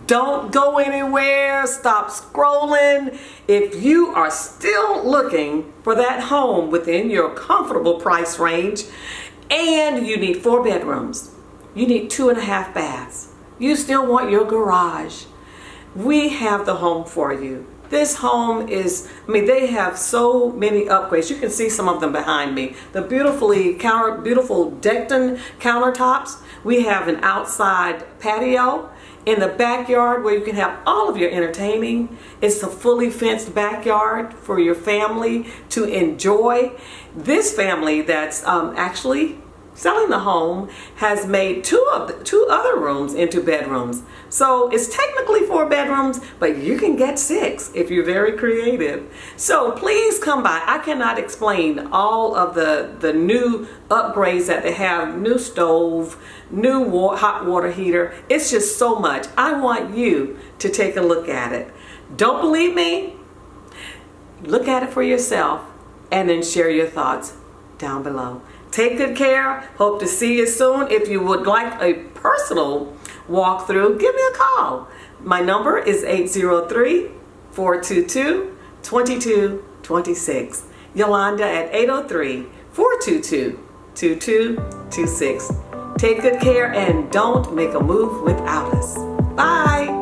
Don't go anywhere. Stop scrolling. If you are still looking for that home within your comfortable price range, and you need 4 bedrooms, you need 2.5 baths, you still want your garage, we have the home for you. This home is, they have so many upgrades. You can see some of them behind me. The beautiful decked-in countertops. We have an outside patio in the backyard where you can have all of your entertaining. It's a fully fenced backyard for your family to enjoy. This family that's actually selling the home has made two other rooms into bedrooms. So it's technically 4 bedrooms, but you can get 6 if you're very creative. So please come by. I cannot explain all of the new upgrades that they have. New stove, new hot water heater. It's just so much. I want you to take a look at it. Don't believe me? Look at it for yourself and then share your thoughts down below. Take good care. Hope to see you soon. If you would like a personal walkthrough, give me a call. My number is 803-422-2226. Yolanda at 803-422-2226. Take good care and don't make a move without us. Bye.